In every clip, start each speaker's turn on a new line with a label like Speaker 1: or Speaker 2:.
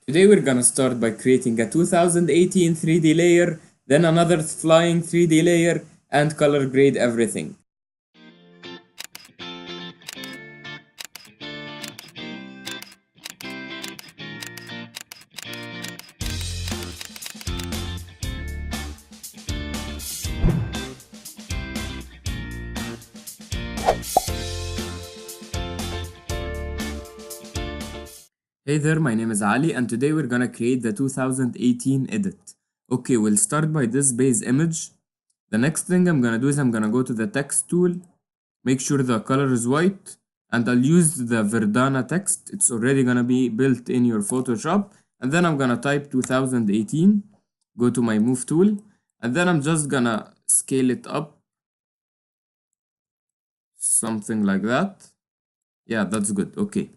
Speaker 1: Today we're gonna start by creating a 2018 3D layer, then another flying 3D layer, and color grade everything. Hey there, my name is Ali, and today we're gonna create the 2018 edit. Okay, we'll start by this base image. The next thing I'm gonna do is I'm gonna go to the text tool, make sure the color is white, and I'll use the Verdana text. It's already gonna be built in your Photoshop. And then I'm gonna type 2018, go to my move tool, and then I'm just gonna scale it up, something like that. Yeah, that's good. Okay.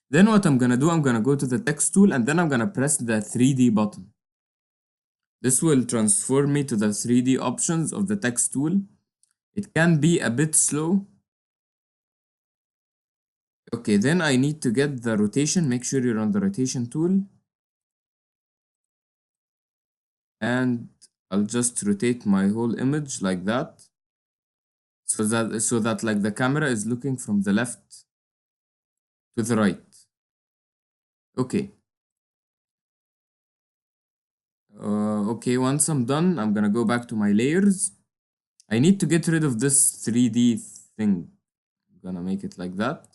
Speaker 1: Then what I'm gonna do, I'm gonna go to the text tool and then I'm gonna press the 3D button. This will transform me to the 3D options of the text tool. It can be a bit slow. Okay, then I need to get the rotation. Make sure you're on the rotation tool. And I'll just rotate my whole image like that. So that like the camera is looking from the left to the right. Okay. Okay, once I'm done, I'm gonna go back to my layers. I need to get rid of this 3D thing. I'm gonna make it like that.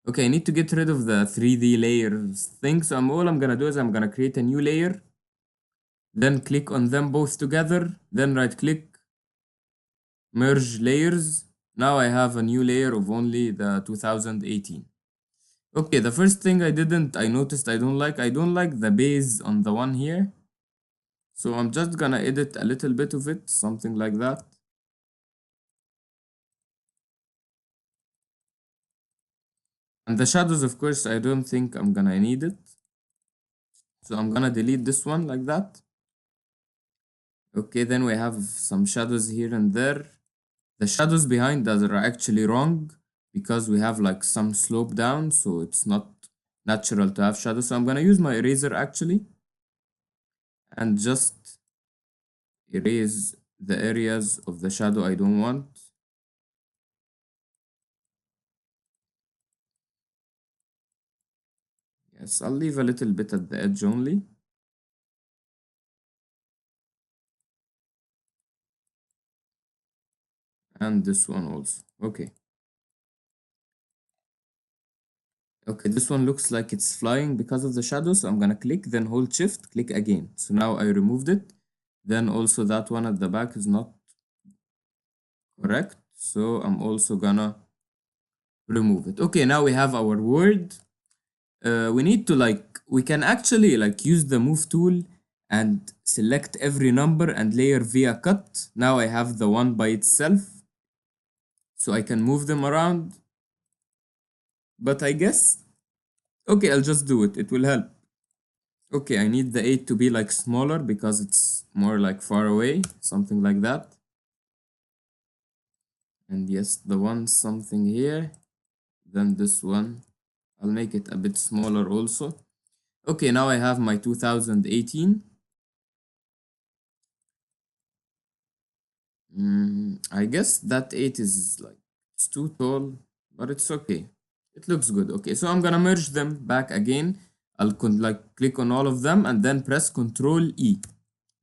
Speaker 1: Okay, I need to get rid of the 3D layers thing. So all I'm gonna do is I'm gonna create a new layer. Then click on them both together. Then right click, merge layers. Now I have a new layer of only the 2018. Okay, the first thing I noticed I don't like the base on the one here. So I'm just gonna edit a little bit of it, something like that. And the shadows, of course, I don't think I'm gonna need it. So I'm gonna delete this one like that. Okay, then we have some shadows here and there. The shadows behind us are actually wrong because we have like some slope down, so it's not natural to have shadows. So I'm gonna use my eraser actually and just erase the areas of the shadow I don't want. Yes, I'll leave a little bit at the edge only. And this one also. Okay. Okay, this one looks like it's flying because of the shadow. So I'm gonna click, then hold shift, click again. So now I removed it. Then also that one at the back is not correct. So I'm also gonna remove it. Okay, now we have our word. We need to we can actually use the move tool and select every number and layer via cut. Now I have the one by itself. So I can move them around. But I guess, okay, I'll just do it. It will help. Okay, I need the 8 to be like smaller because it's more like far away, something like that. And yes, the one something here, then this one, I'll make it a bit smaller also. Okay, now I have my 2018. I guess that 8 is like, it's too tall, but it's okay. It looks good. Okay, so I'm gonna merge them back again. I'll click on all of them and then press Ctrl E.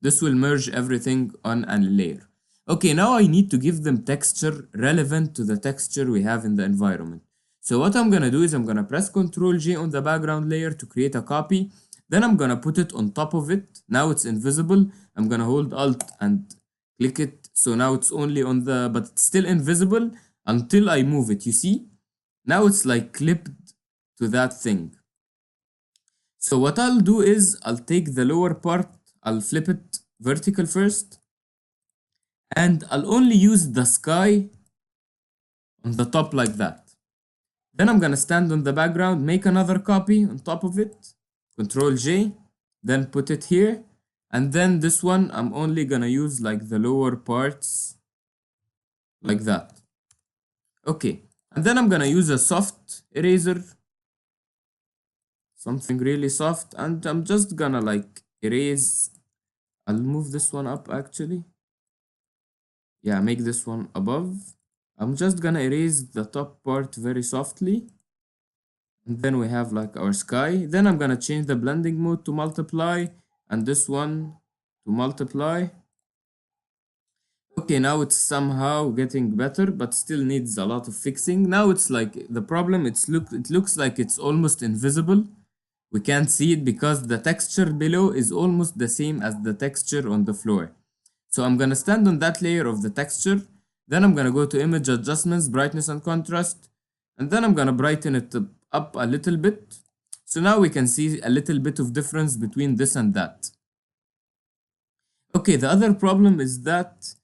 Speaker 1: This will merge everything on a layer. Okay, now I need to give them texture relevant to the texture we have in the environment. So what I'm gonna do is I'm gonna press Ctrl J on the background layer to create a copy. Then I'm gonna put it on top of it. Now it's invisible. I'm gonna hold Alt and click it. So now it's only on the, but it's still invisible until I move it. You see? Now it's like clipped to that thing. So what I'll do is I'll take the lower part, I'll flip it vertical first, and I'll only use the sky on the top like that. Then I'm gonna stand on the background, make another copy on top of it, Control J, then put it here, and then this one I'm only gonna use like the lower parts like that. Okay, and then I'm gonna use a soft eraser, something really soft, and I'm just gonna like erase. I'll move this one up actually. Yeah, make this one above. I'm just gonna erase the top part very softly. And then we have like our sky. Then I'm gonna change the blending mode to multiply and this one to multiply. Okay, now it's somehow getting better, but still needs a lot of fixing. Now it's like the problem, it looks like it's almost invisible. We can't see it because the texture below is almost the same as the texture on the floor. So I'm gonna stand on that layer of the texture. Then I'm gonna go to image adjustments, brightness and contrast. And then I'm gonna brighten it up a little bit. So now we can see a little bit of difference between this and that. Okay, the other problem is that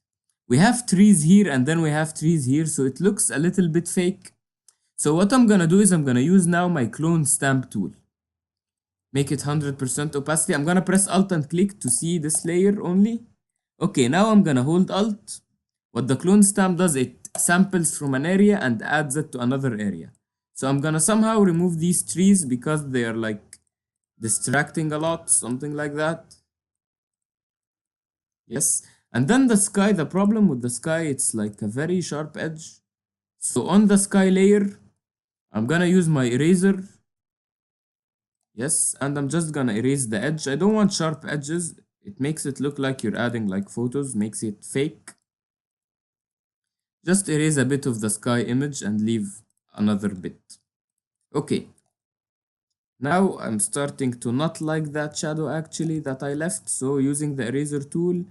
Speaker 1: we have trees here and then we have trees here, so it looks a little bit fake. So what I'm gonna do is I'm gonna use now my clone stamp tool. Make it 100% opacity. I'm gonna press Alt and click to see this layer only. Okay, now I'm gonna hold Alt. What the clone stamp does, it samples from an area and adds it to another area. So I'm gonna somehow remove these trees because they are like distracting a lot, something like that. Yes. And then the sky, the problem with the sky, it's like a very sharp edge. So on the sky layer, I'm gonna use my eraser. Yes, and I'm just gonna erase the edge. I don't want sharp edges. It makes it look like you're adding like photos, makes it fake. Just erase a bit of the sky image and leave another bit. Okay. Now I'm starting to not like that shadow actually that I left. So using the eraser tool,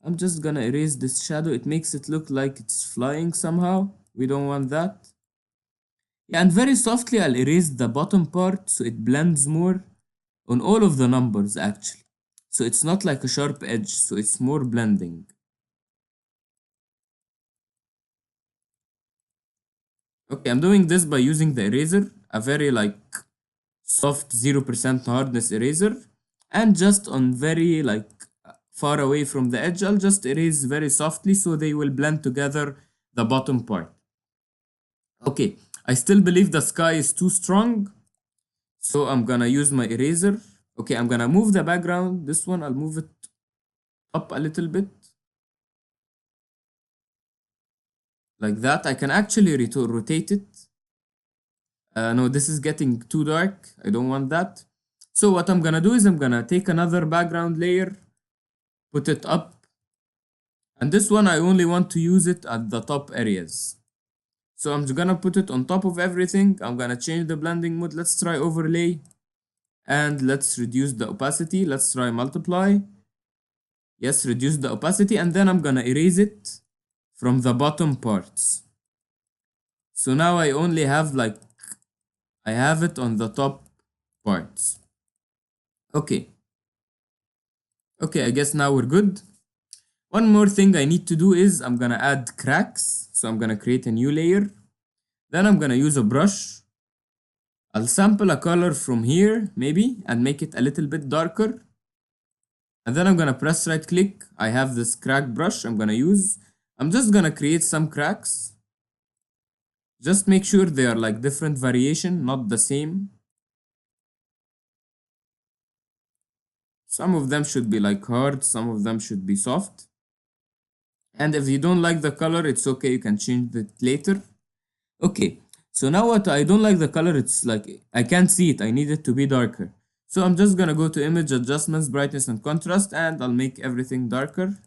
Speaker 1: I'm just gonna erase this shadow. It makes it look like it's flying somehow. We don't want that. Yeah, and very softly I'll erase the bottom part so it blends more on all of the numbers actually. So it's not like a sharp edge, so it's more blending. Okay, I'm doing this by using the eraser, a very like soft 0% hardness eraser, and just on very like far away from the edge, I'll just erase very softly so they will blend together the bottom part. Okay, I still believe the sky is too strong, so I'm gonna use my eraser. Okay, I'm gonna move the background. This one, I'll move it up a little bit. Like that. I can actually rotate it. No, this is getting too dark. I don't want that. So what I'm gonna do is I'm gonna take another background layer, put it up. And this one, I only want to use it at the top areas. So I'm just gonna put it on top of everything. I'm gonna change the blending mode. Let's try overlay. And let's reduce the opacity. Let's try multiply. Yes, reduce the opacity. And then I'm gonna erase it from the bottom parts. So now I only have like, I have it on the top parts. Okay. Okay, I guess now we're good. One more thing I need to do is I'm gonna add cracks. So I'm gonna create a new layer. Then I'm gonna use a brush. I'll sample a color from here maybe and make it a little bit darker. And then I'm gonna press right click. I have this crack brush I'm gonna use. I'm just gonna create some cracks. Just make sure they are like different variation, not the same. Some of them should be like hard, some of them should be soft. And if you don't like the color, it's okay, you can change it later. Okay, so now what I don't like the color, it's like I can't see it, I need it to be darker. So I'm just gonna go to image adjustments, brightness and contrast, and I'll make everything darker.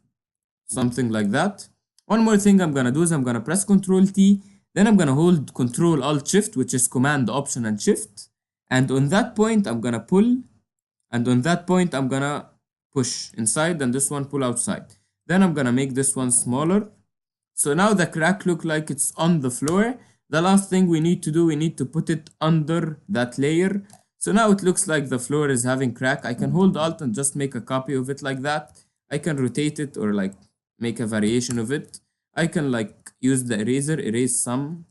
Speaker 1: Something like that. One more thing I'm gonna do is I'm gonna press Ctrl T, then I'm gonna hold Ctrl Alt Shift, which is Command Option and Shift. And on that point, I'm gonna pull, and on that point, I'm gonna push inside, and this one pull outside. Then I'm gonna make this one smaller. So now the crack look like it's on the floor. The last thing we need to do, we need to put it under that layer. So now it looks like the floor is having crack. I can hold Alt and just make a copy of it like that. I can rotate it or like make a variation of it. I can like use the eraser, erase some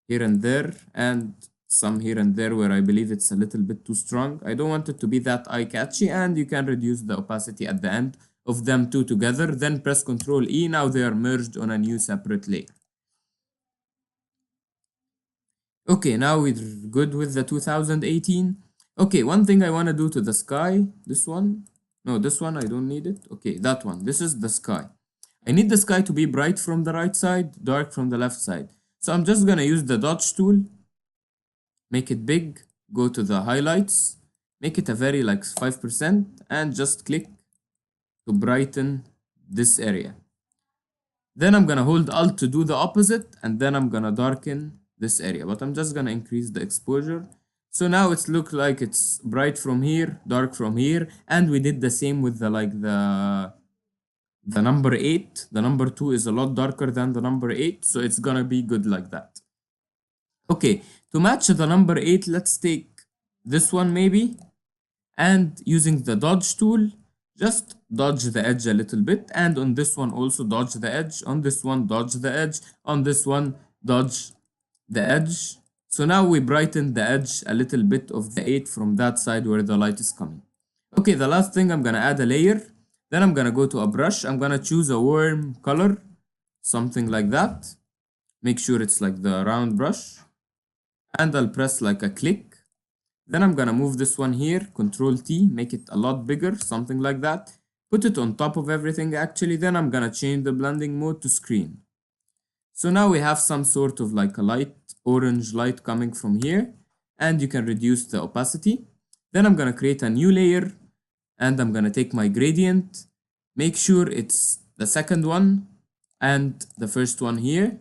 Speaker 1: here and there and some here and there where I believe it's a little bit too strong. I don't want it to be that eye-catchy, and you can reduce the opacity at the end of them two together, then press Ctrl E. Now they are merged on a new separate layer. Okay, now we're good with the 2018. Okay, one thing I want to do to the sky, this one, no, this one, I don't need it. Okay, that one, this is the sky. I need the sky to be bright from the right side, dark from the left side. So I'm just gonna use the dodge tool, make it big, go to the highlights, make it a very like 5%, and just click to brighten this area. Then I'm gonna hold Alt to do the opposite, and then I'm gonna darken this area, but I'm just gonna increase the exposure. So now it's look like it's bright from here, dark from here, and we did the same with the number 8. The number 2 is a lot darker than the number 8, so it's gonna be good like that. Okay, to match the number 8, let's take this one maybe, and using the dodge tool, just dodge the edge a little bit, and on this one also dodge the edge, on this one dodge the edge, on this one dodge the edge. So now we brighten the edge a little bit of the 8 from that side where the light is coming. Okay, the last thing, I'm gonna add a layer. Then I'm gonna go to a brush. I'm gonna choose a warm color, something like that. Make sure it's like the round brush. And I'll press like a click. Then I'm gonna move this one here, Control T, make it a lot bigger, something like that. Put it on top of everything actually. Then I'm gonna change the blending mode to screen. So now we have some sort of like a light, orange light coming from here, and you can reduce the opacity. Then I'm gonna create a new layer, and I'm gonna take my gradient, make sure it's the second one and the first one here.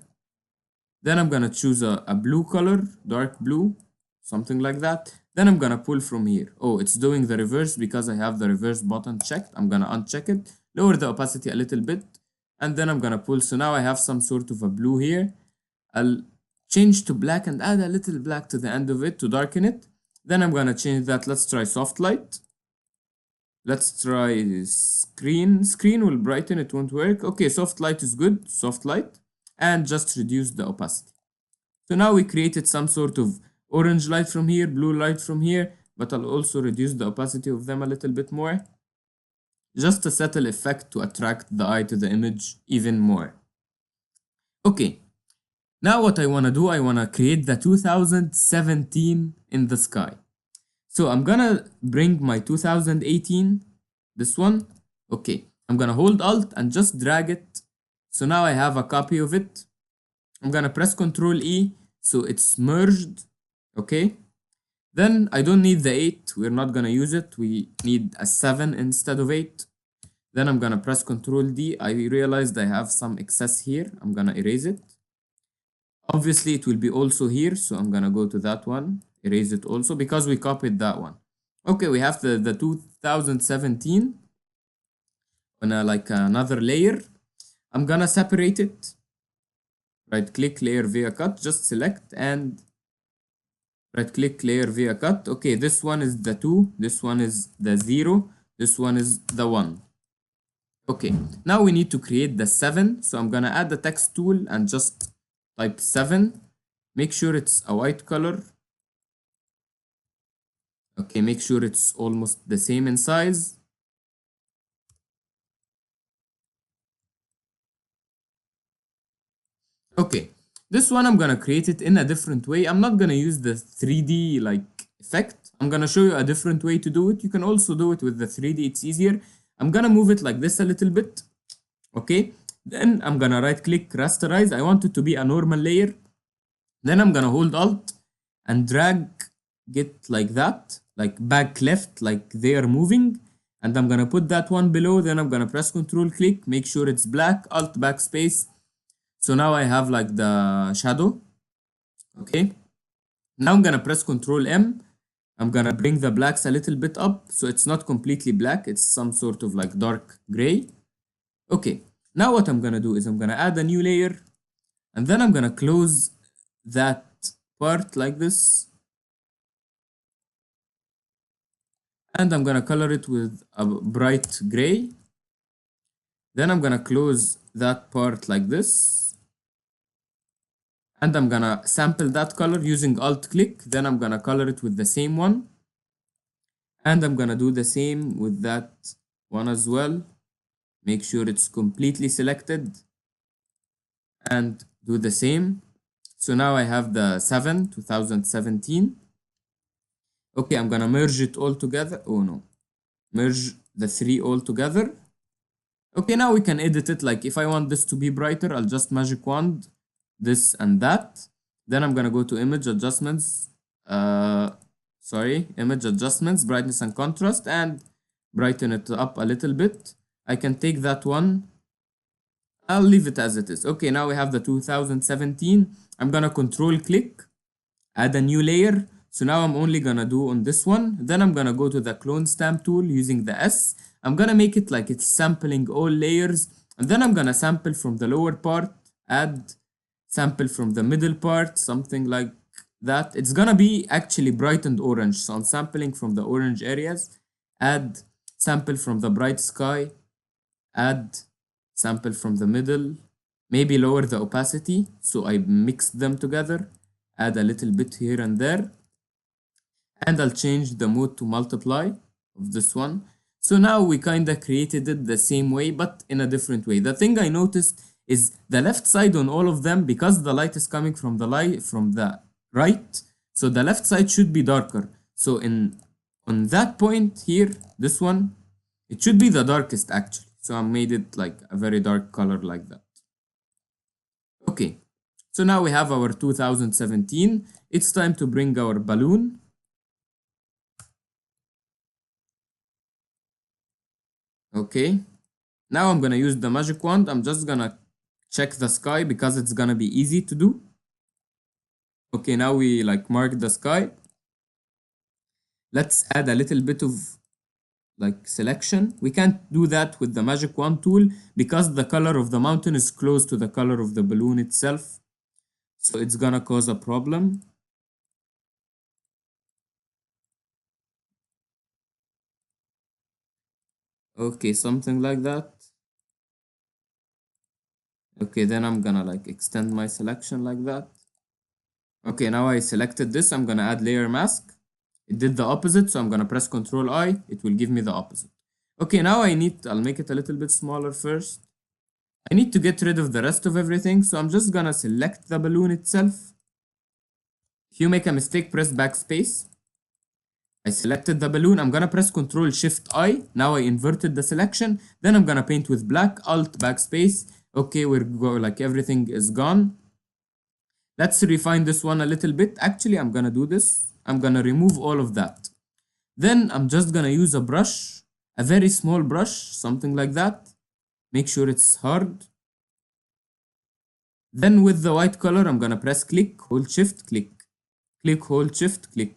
Speaker 1: Then I'm gonna choose a blue color, dark blue, something like that. Then I'm gonna pull from here. Oh, it's doing the reverse because I have the reverse button checked. I'm gonna uncheck it, lower the opacity a little bit, and then I'm gonna pull. So now I have some sort of a blue here. I'll change to black and add a little black to the end of it to darken it. Then I'm gonna change that. Let's try soft light. Let's try screen. Screen will brighten, it won't work. Okay, soft light is good, soft light. And just reduce the opacity. So now we created some sort of orange light from here, blue light from here, but I'll also reduce the opacity of them a little bit more. Just a subtle effect to attract the eye to the image even more. Okay, now what I wanna do, I wanna create the 2017 in the sky. So I'm gonna bring my 2018, this one. Okay, I'm gonna hold Alt and just drag it. So now I have a copy of it. I'm gonna press Ctrl E so it's merged. Okay, then I don't need the 8, we're not gonna use it, we need a 7 instead of 8. Then I'm gonna press Ctrl D. I realized I have some excess here, I'm gonna erase it. Obviously it will be also here, so I'm gonna go to that one, erase it also because we copied that one. Okay, we have the 2017 on like another layer. I'm gonna separate it. Right click, layer via cut, just select and right click, layer via cut. Okay, this one is the 2, this one is the 0, this one is the 1. Okay, now we need to create the 7. So I'm gonna add the text tool and just type 7. Make sure it's a white color. Okay, make sure it's almost the same in size. Okay, this one I'm gonna create it in a different way. I'm not gonna use the 3D like effect. I'm gonna show you a different way to do it. You can also do it with the 3D, it's easier. I'm gonna move it like this a little bit. Okay, then I'm gonna right click, rasterize. I want it to be a normal layer. Then I'm gonna hold Alt and drag it like that, like back left, like they are moving. And I'm gonna put that one below. Then I'm gonna press Control click, make sure it's black, Alt backspace. So now I have like the shadow. Okay, now I'm gonna press Control M. I'm gonna bring the blacks a little bit up so it's not completely black, it's some sort of like dark gray. Okay, now what I'm gonna do is I'm gonna add a new layer and then I'm gonna close that part like this. And I'm gonna color it with a bright gray. Then I'm gonna close that part like this. And I'm gonna sample that color using Alt click. Then I'm gonna color it with the same one. And I'm gonna do the same with that one as well. Make sure it's completely selected. And do the same. So now I have the 7, 2017. Okay, I'm gonna merge it all together. Oh no, merge the three all together. Okay, now we can edit it. Like if I want this to be brighter, I'll just magic wand this and that. Then I'm gonna go to image adjustments. Uh, image adjustments, brightness and contrast, and brighten it up a little bit. I can take that one. I'll leave it as it is. Okay, now we have the 2017. I'm gonna control click, add a new layer. So now I'm only gonna do on this one. Then I'm gonna go to the clone stamp tool using the S. I'm gonna make it like it's sampling all layers. And then I'm gonna sample from the lower part, add sample from the middle part, something like that. It's gonna be actually bright and orange. So I'm sampling from the orange areas, add sample from the bright sky, add sample from the middle, maybe lower the opacity. So I mix them together, add a little bit here and there, and I'll change the mode to multiply of this one. So now we kind of created it the same way, but in a different way. The thing I noticed is the left side on all of them, because the light is coming from the right, so the left side should be darker. So on that point here, this one, it should be the darkest actually. So I made it like a very dark color like that. Okay, so now we have our 2017. It's time to bring our balloon. Okay, now I'm gonna use the magic wand. I'm just gonna check the sky because it's gonna be easy to do. Okay, now we like mark the sky. Let's add a little bit of like selection. We can't do that with the magic wand tool because the color of the mountain is close to the color of the balloon itself. So it's gonna cause a problem. Okay, something like that. Okay, then I'm gonna like extend my selection like that. Okay, now I selected this. I'm gonna add layer mask. It did the opposite, so I'm gonna press Ctrl I. It will give me the opposite. Okay, now I'll make it a little bit smaller first. I need to get rid of the rest of everything, so I'm just gonna select the balloon itself. If you make a mistake, press backspace. I selected the balloon. I'm gonna press Ctrl Shift I. Now I inverted the selection. Then I'm gonna paint with black, Alt backspace. Okay, we're like everything is gone. Let's refine this one a little bit. Actually, I'm gonna do this. I'm gonna remove all of that. Then I'm just gonna use a brush, a very small brush, something like that. Make sure it's hard. Then with the white color, I'm gonna press click, hold shift, click, click, hold shift, click,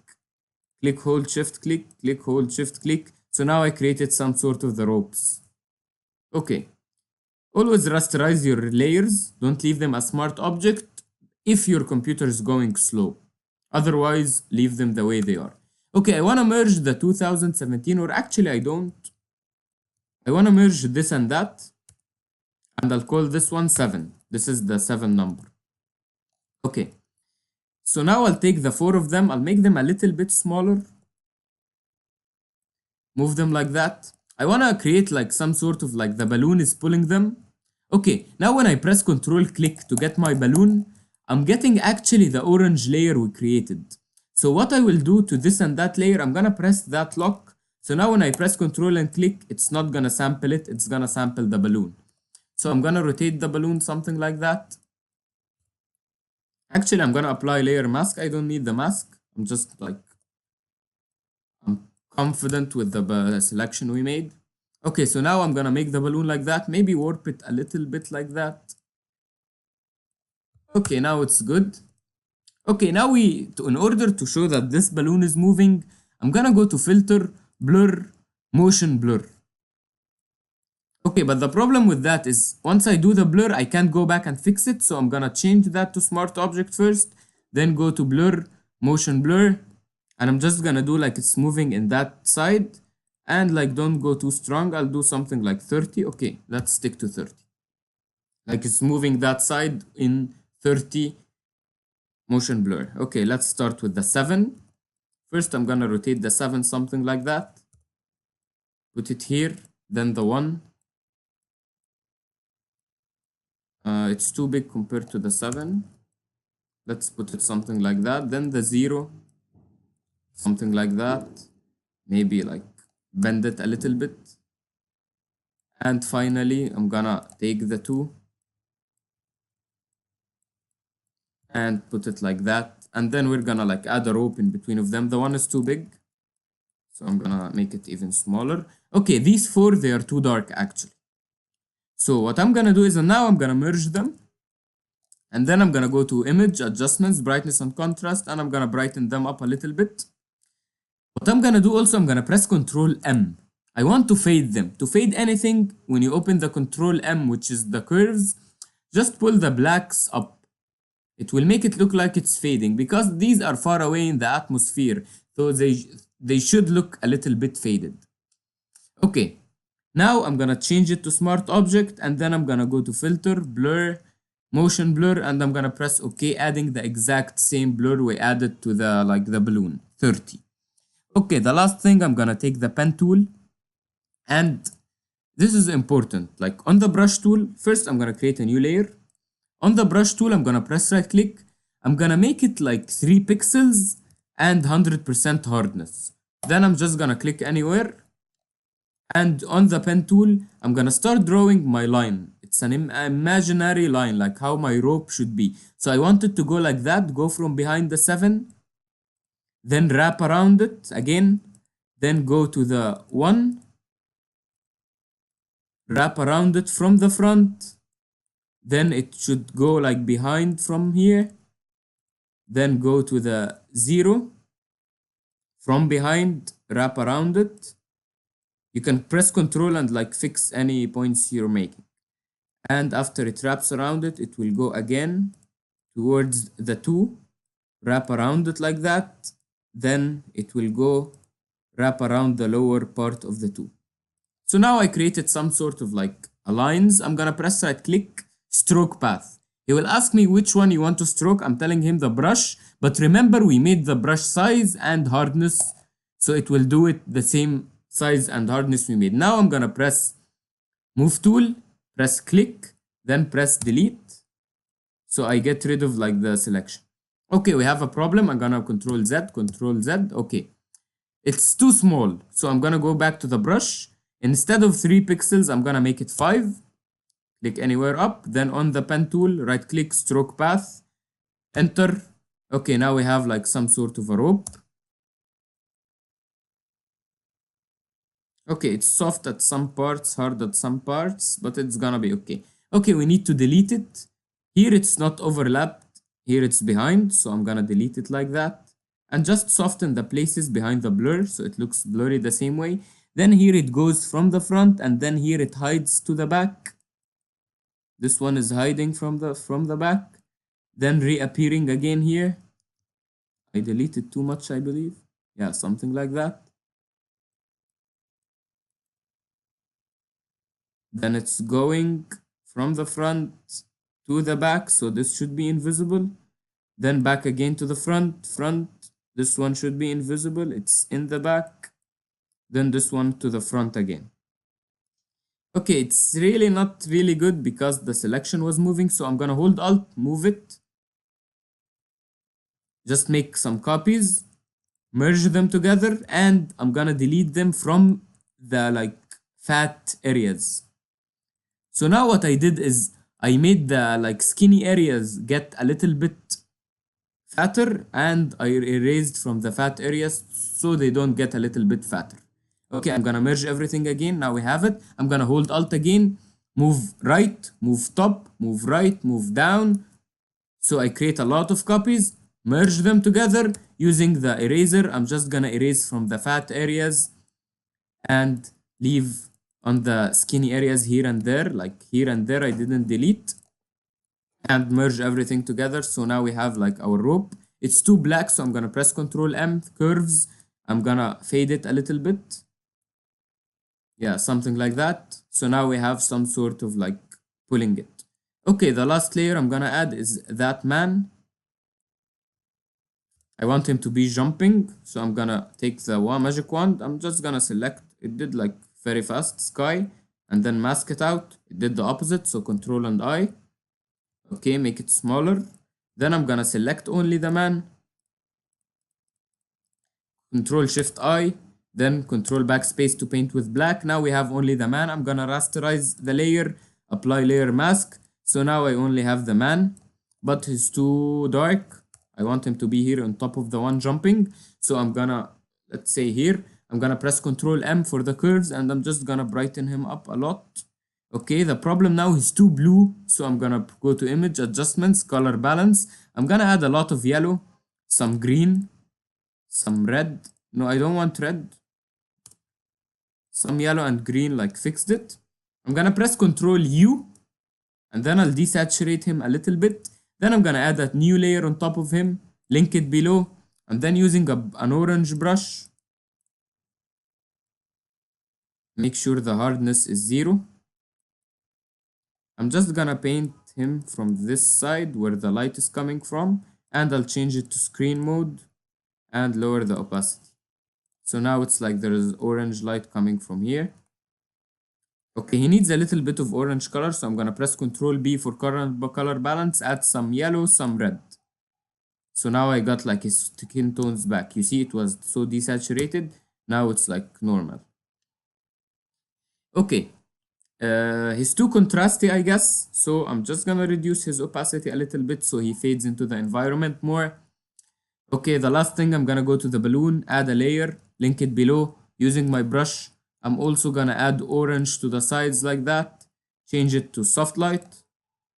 Speaker 1: click, hold shift, click, click, hold shift, click. So now I created some sort of the ropes. Okay. Always rasterize your layers. Don't leave them as smart object if your computer is going slow. Otherwise, leave them the way they are. Okay, I want to merge the 2017, or actually I don't. I want to merge this and that, and I'll call this one 7. This is the 7 number. Okay, so now I'll take the 4 of them, I'll make them a little bit smaller. Move them like that. I want to create like some sort of like the balloon is pulling them. Okay, now when I press Ctrl click to get my balloon, I'm getting actually the orange layer we created. So what I will do to this and that layer, I'm gonna press that lock. So now when I press Ctrl and click, it's not gonna sample it, it's gonna sample the balloon. So I'm gonna rotate the balloon something like that. Actually, I'm gonna apply layer mask. I don't need the mask. I'm just like, I'm confident with the selection we made. Okay, so now I'm gonna make the balloon like that. Maybe warp it a little bit like that. Okay, now it's good. Okay, now in order to show that this balloon is moving, I'm gonna go to filter, blur, motion blur. Okay, but the problem with that is once I do the blur, I can't go back and fix it. So I'm gonna change that to smart object first, then go to blur, motion blur, and I'm just gonna do like it's moving in that side, and like don't go too strong. I'll do something like 30. Okay, let's stick to 30. Like it's moving that side in 30 motion blur. Okay, let's start with the 7. First, I'm gonna rotate the 7 something like that. Put it here, then the 1. It's too big compared to the 7. Let's put it something like that. Then the 0. something like that. Maybe like bend it a little bit. And finally, I'm gonna take the 2 and put it like that. And then we're gonna like add a rope in between of them. The one is too big, so I'm gonna make it even smaller. Okay, these 4, they are too dark actually. So what I'm gonna do is now I'm gonna merge them. And then I'm gonna go to image, adjustments, brightness and contrast, and I'm gonna brighten them up a little bit. What I'm gonna do also, I'm gonna press Control M. I want to fade them. To fade anything, when you open the Control M, which is the curves, just pull the blacks up. It will make it look like it's fading because these are far away in the atmosphere, so they should look a little bit faded. Okay, now I'm gonna change it to Smart Object, and then I'm gonna go to Filter, Blur, Motion Blur, and I'm gonna press OK, adding the exact same blur we added to the balloon, 30. Okay, the last thing, I'm gonna take the pen tool, and this is important. Like on the brush tool, first I'm gonna create a new layer. On the brush tool, I'm gonna press right click. I'm gonna make it like 3 pixels and 100% hardness. Then I'm just gonna click anywhere. And on the pen tool, I'm gonna start drawing my line. It's an imaginary line, like how my rope should be. So I want it to go like that, go from behind the 7, then wrap around it again, then go to the 1, wrap around it from the front, then it should go like behind from here, then go to the 0, from behind, wrap around it. You can press Control and like fix any points you're making. And after it wraps around it, it will go again towards the 2, wrap around it like that. Then it will go wrap around the lower part of the 2. So now I created some sort of like lines. I'm gonna press right click, stroke path. He will ask me which one you want to stroke. I'm telling him the brush, but remember we made the brush size and hardness, so it will do it the same size and hardness we made. Now I'm gonna press move tool, press click, then press delete. So I get rid of like the selection. Okay, we have a problem. I'm gonna Control Z, Control Z. Okay, it's too small. So I'm gonna go back to the brush. Instead of 3 pixels, I'm gonna make it 5. Click anywhere up. Then on the pen tool, right click, stroke path, enter. Okay, now we have like some sort of a rope. Okay, it's soft at some parts, hard at some parts, but it's gonna be okay. Okay, we need to delete it. Here it's not overlapped, here it's behind, so I'm gonna delete it like that. And just soften the places behind the blur so it looks blurry the same way. Then here it goes from the front, and then here it hides to the back. This one is hiding from the back, then reappearing again here. I deleted too much, I believe. Yeah, something like that. Then it's going from the front to the back, so this should be invisible. Then back again to the front, this one should be invisible, it's in the back. Then this one to the front again. Okay, it's really not really good because the selection was moving, so I'm gonna hold Alt, move it. Just make some copies, merge them together, and I'm gonna delete them from the like fat areas. So now what I did is I made the like skinny areas get a little bit fatter, and I erased from the fat areas so they don't get a little bit fatter. Okay, I'm gonna merge everything again. Now we have it. I'm gonna hold Alt again, move right, move top, move right, move down. So I create a lot of copies, merge them together using the eraser. I'm just gonna erase from the fat areas and leave on the skinny areas here and there, like here and there I didn't delete, and merge everything together. So now we have like our rope. It's too black, so I'm gonna press Control M, curves. I'm gonna fade it a little bit. Yeah, something like that. So now we have some sort of like pulling it. Okay, the last layer I'm gonna add is that man. I want him to be jumping, so I'm gonna take the magic wand. I'm just gonna select, it did like very fast, sky, and then mask it out. It did the opposite, so Control and I. Okay, make it smaller. Then I'm gonna select only the man. Control Shift I, then Control Backspace to paint with black. Now we have only the man. I'm gonna rasterize the layer, apply layer mask. So now I only have the man, but he's too dark. I want him to be here on top of the one jumping. So I'm gonna, let's say here, I'm gonna press Control M for the curves and I'm just gonna brighten him up a lot. Okay, the problem now is too blue. So I'm gonna go to Image, Adjustments, Color Balance. I'm gonna add a lot of yellow, some green, some red. No, I don't want red. Some yellow and green, like fixed it. I'm gonna press Control U and then I'll desaturate him a little bit. Then I'm gonna add a new layer on top of him, link it below, and then using an orange brush, make sure the hardness is 0. I'm just gonna paint him from this side where the light is coming from, and I'll change it to screen mode and lower the opacity. So now it's like there is orange light coming from here. Okay, he needs a little bit of orange color, so I'm gonna press Control B for color balance, add some yellow, some red. So now I got like his skin tones back. You see, it was so desaturated. Now it's like normal. Okay, he's too contrasty, I guess. So I'm just gonna reduce his opacity a little bit so he fades into the environment more. Okay, the last thing, I'm gonna go to the balloon, add a layer, link it below using my brush. I'm also gonna add orange to the sides like that, change it to soft light.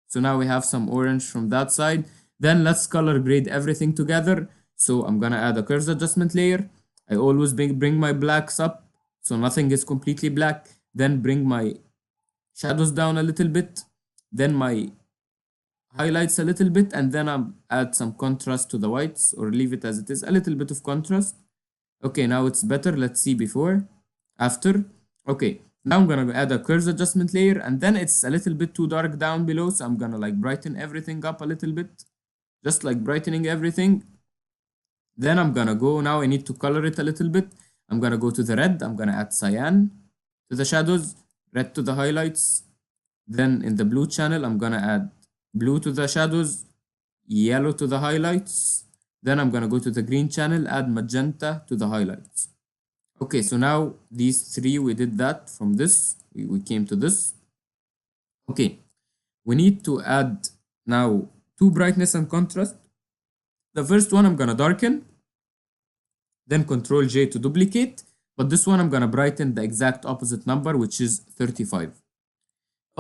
Speaker 1: So now we have some orange from that side. Then let's color grade everything together. So I'm gonna add a curves adjustment layer. I always bring my blacks up so nothing is completely black. Then bring my shadows down a little bit. Then my highlights a little bit, and then I'll add some contrast to the whites or leave it as it is, a little bit of contrast. Okay, now it's better. Let's see before, after. Okay, now I'm gonna add a curves adjustment layer, and then it's a little bit too dark down below, so I'm gonna like brighten everything up a little bit, just like brightening everything. Then I'm gonna go, now I need to color it a little bit. I'm gonna go to the red, I'm gonna add cyan to the shadows, red to the highlights. Then in the blue channel, I'm gonna add blue to the shadows, yellow to the highlights. Then I'm gonna go to the green channel, add magenta to the highlights. Okay, so now these three, we did that from this, we came to this. Okay, we need to add now two brightness and contrast. The first one I'm gonna darken, then Control J to duplicate, but this one I'm gonna brighten the exact opposite number, which is 35.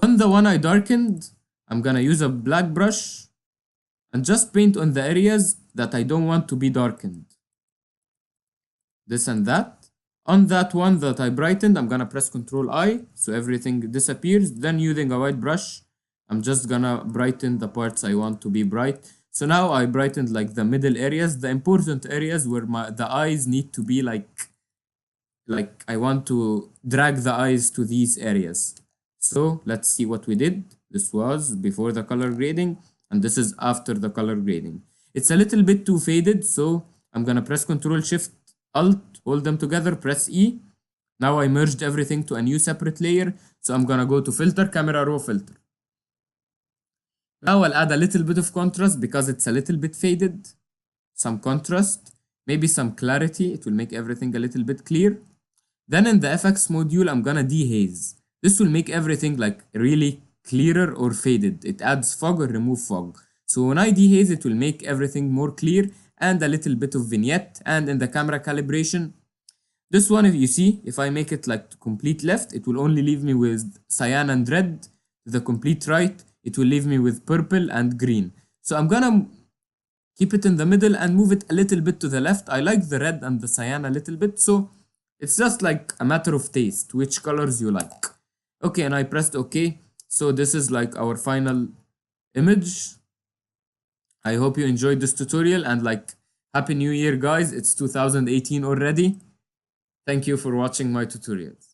Speaker 1: On the one I darkened, I'm gonna use a black brush and just paint on the areas that I don't want to be darkened. This and that. On that one that I brightened, I'm gonna press Control I so everything disappears. Then using a white brush, I'm just gonna brighten the parts I want to be bright. So now I brightened like the middle areas, the important areas where the eyes need to be like I want to drag the eyes to these areas. So let's see what we did. This was before the color grading, and this is after the color grading. It's a little bit too faded, so I'm gonna press Control Shift Alt, hold them together, press E. Now I merged everything to a new separate layer, so I'm gonna go to Filter, Camera Raw Filter. Now I'll add a little bit of contrast because it's a little bit faded. Some contrast, maybe some clarity, it will make everything a little bit clear. Then in the FX module, I'm gonna dehaze. This will make everything like really clearer or faded. It adds fog or remove fog. So when I dehaze, it will make everything more clear and a little bit of vignette. And in the camera calibration, this one, if you see, if I make it like complete left, it will only leave me with cyan and red. To the complete right, it will leave me with purple and green. So I'm gonna keep it in the middle and move it a little bit to the left. I like the red and the cyan a little bit, so it's just like a matter of taste, which colors you like. Okay, and I pressed OK. So this is like our final image. I hope you enjoyed this tutorial, and like Happy New Year guys, it's 2018 already. Thank you for watching my tutorials.